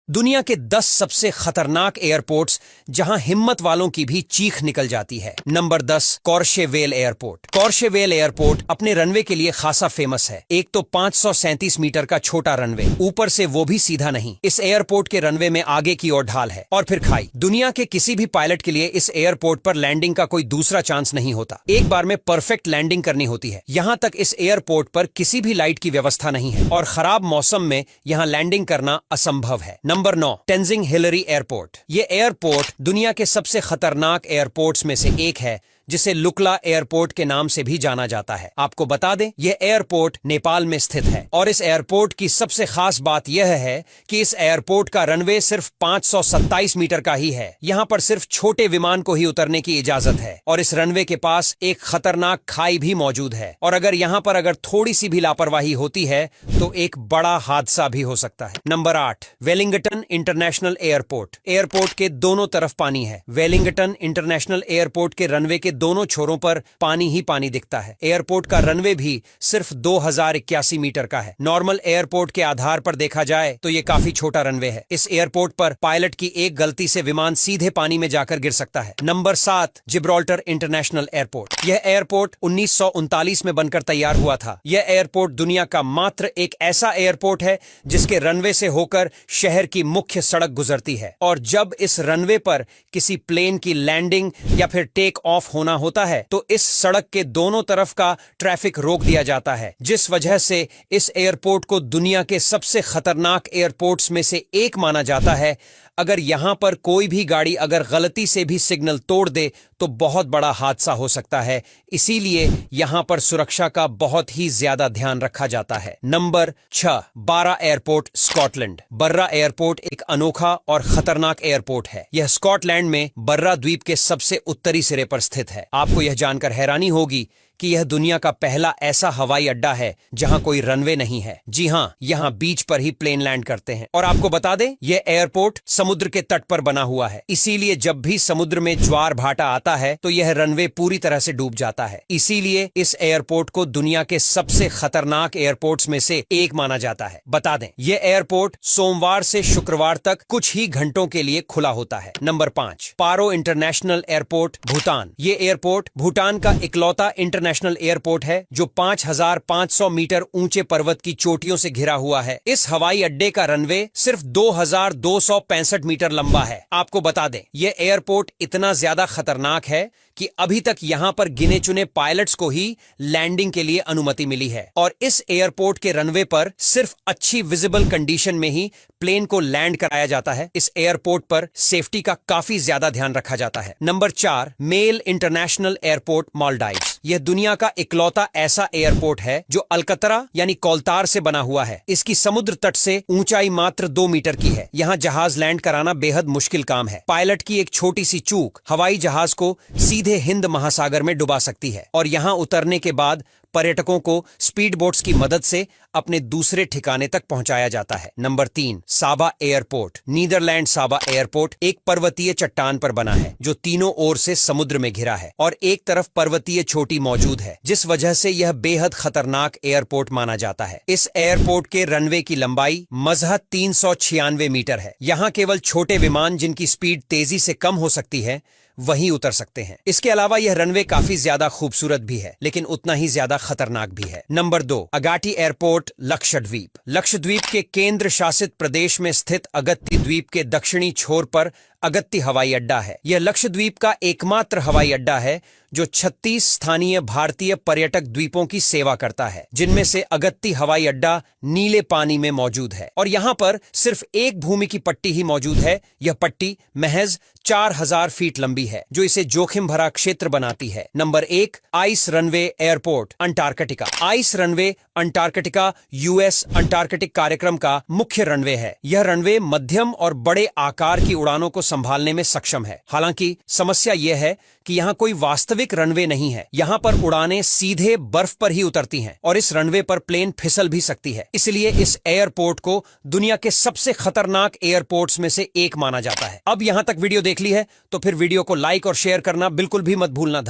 दुनिया के 10 सबसे खतरनाक एयरपोर्ट्स जहां हिम्मत वालों की भी चीख निकल जाती है। Number 10, Courchevel airport. Courchevel airport अपने रनवे के लिए खासा फेमस है। एक तो 537 मीटर का छोटा रनवे, ऊपर से वो भी सीधा नहीं। इस एयरपोर्ट के रनवे में आगे की ओर ढाल है और फिर खाई। दुनिया के किसी भी पायलट के लिए इस एयरपोर्ट पर लैंडिंग का कोई दूसरा चांस नहीं होता। एक बार में परफेक्ट लैंडिंग करनी होती है। यहाँ तक इस एयरपोर्ट पर किसी भी लाइट की व्यवस्था नहीं है और खराब मौसम में यहाँ लैंडिंग करना असंभव है। Number 9, Tenzing Hillary airport. ये एयरपोर्ट दुनिया के सबसे खतरनाक एयरपोर्ट्स में से एक है, जिसे लुकला एयरपोर्ट के नाम से भी जाना जाता है। आपको बता दें, यह एयरपोर्ट नेपाल में स्थित है और इस एयरपोर्ट की सबसे खास बात यह है कि इस एयरपोर्ट का रनवे सिर्फ 527 मीटर का ही है। यहाँ पर सिर्फ छोटे विमान को ही उतरने की इजाजत है और इस रनवे के पास एक खतरनाक खाई भी मौजूद है और अगर यहाँ पर थोड़ी सी भी लापरवाही होती है तो एक बड़ा हादसा भी हो सकता है। Number 8, Wellington international airport. Airport के दोनों तरफ पानी है। वेलिंगटन इंटरनेशनल एयरपोर्ट के रनवे के दोनों छोरों पर पानी ही पानी दिखता है। एयरपोर्ट का रनवे भी सिर्फ 2081 मीटर का है। नॉर्मल एयरपोर्ट के आधार पर देखा जाए तो ये काफी छोटा रनवे है। इस एयरपोर्ट पर पायलट की एक गलती से विमान सीधे पानी में जाकर गिर सकता है। Number 7, Gibraltar international airport. यह एयरपोर्ट 1939 में बनकर तैयार हुआ था। यह एयरपोर्ट दुनिया का मात्र एक ऐसा एयरपोर्ट है जिसके रनवे से होकर शहर की मुख्य सड़क गुजरती है और जब इस रनवे पर किसी प्लेन की लैंडिंग या फिर टेक ऑफ होना होता है तो इस सड़क के दोनों तरफ का ट्रैफिक रोक दिया जाता है, जिस वजह से इस एयरपोर्ट को दुनिया के सबसे खतरनाक एयरपोर्ट्स में से एक माना जाता है। अगर यहां पर कोई भी गाड़ी गलती से भी सिग्नल तोड़ दे तो बहुत बड़ा हादसा हो सकता है, इसीलिए यहां पर सुरक्षा का बहुत ही ज्यादा ध्यान रखा जाता है। नंबर 6, बारा एयरपोर्ट, स्कॉटलैंड। बर्रा एयरपोर्ट एक अनोखा और खतरनाक एयरपोर्ट है। यह स्कॉटलैंड में बर्रा द्वीप के सबसे उत्तरी सिरे पर स्थित है। आपको यह जानकर हैरानी होगी कि यह दुनिया का पहला ऐसा हवाई अड्डा है जहां कोई रनवे नहीं है। जी हां, यहां बीच पर ही प्लेन लैंड करते हैं और आपको बता दें, यह एयरपोर्ट समुद्र के तट पर बना हुआ है, इसीलिए जब भी समुद्र में ज्वार भाटा आता है तो यह रनवे पूरी तरह से डूब जाता है। इसीलिए इस एयरपोर्ट को दुनिया के सबसे खतरनाक एयरपोर्ट्स में से एक माना जाता है। बता दें, यह एयरपोर्ट सोमवार से शुक्रवार तक कुछ ही घंटों के लिए खुला होता है। नंबर 5, पारो इंटरनेशनल एयरपोर्ट, भूटान। ये एयरपोर्ट भूटान का इकलौता इंटरनेशनल एयरपोर्ट है जो 5500 मीटर ऊंचे पर्वत की चोटियों से घिरा हुआ है। इस हवाई अड्डे का रनवे सिर्फ 2265 मीटर लंबा है। आपको बता दें, यह एयरपोर्ट इतना ज्यादा खतरनाक है कि अभी तक यहां पर गिने चुने पायलट्स को ही लैंडिंग के लिए अनुमति मिली है और इस एयरपोर्ट के रनवे पर सिर्फ अच्छी विजिबल कंडीशन में ही प्लेन को लैंड कराया जाता है। इस एयरपोर्ट पर सेफ्टी का काफी ज्यादा ध्यान रखा जाता है। Number 4, Male international airport, Maldives. यह दुनिया का इकलौता ऐसा एयरपोर्ट है जो अलकतरा यानी कोलतार से बना हुआ है। इसकी समुद्र तट से ऊंचाई मात्र 2 मीटर की है। यहाँ जहाज लैंड कराना बेहद मुश्किल काम है। पायलट की एक छोटी सी चूक हवाई जहाज को सीधे हिंद महासागर में डुबा सकती है और यहाँ उतरने के बाद पर्यटकों को स्पीड बोट्स की मदद से अपने दूसरे ठिकाने तक पहुंचाया जाता है। नंबर 3, साबा एयरपोर्ट, नीदरलैंड। साबा एयरपोर्ट एक पर्वतीय चट्टान पर बना है जो तीनों ओर से समुद्र में घिरा है और एक तरफ पर्वतीय चोटी मौजूद है, जिस वजह से यह बेहद खतरनाक एयरपोर्ट माना जाता है। इस एयरपोर्ट के रनवे की लंबाई महज 396 मीटर है। यहाँ केवल छोटे विमान जिनकी स्पीड तेजी से कम हो सकती है वहीं उतर सकते हैं। इसके अलावा यह रनवे काफी ज्यादा खूबसूरत भी है लेकिन उतना ही ज्यादा खतरनाक भी है। Number 2, Agatti airport, Lakshadweep. लक्षद्वीप के केंद्र शासित प्रदेश में स्थित अगत्ती द्वीप के दक्षिणी छोर पर अगत्ती हवाई अड्डा है। यह लक्षद्वीप का एकमात्र हवाई अड्डा है जो 36 स्थानीय भारतीय पर्यटक द्वीपों की सेवा करता है, जिनमें से अगत्ती हवाई अड्डा नीले पानी में मौजूद है और यहाँ पर सिर्फ एक भूमि की पट्टी ही मौजूद है। यह पट्टी महज 4000 फीट लंबी है जो इसे जोखिम भरा क्षेत्र बनाती है। Number 1, ice runway airport, Antarctica. Ice runway Antarctica US Antarctic कार्यक्रम का मुख्य रनवे है। यह रनवे मध्यम और बड़े आकार की उड़ानों को संभालने में सक्षम है। हालांकि समस्या यह है कि यहाँ कोई वास्तविक रनवे नहीं है। यहाँ पर उड़ानें सीधे बर्फ पर ही उतरती हैं और इस रनवे पर प्लेन फिसल भी सकती है। इसलिए इस एयरपोर्ट को दुनिया के सबसे खतरनाक एयरपोर्ट्स में से एक माना जाता है। अब यहाँ तक वीडियो देख ली है तो फिर वीडियो को लाइक और शेयर करना बिल्कुल भी मत भूलना।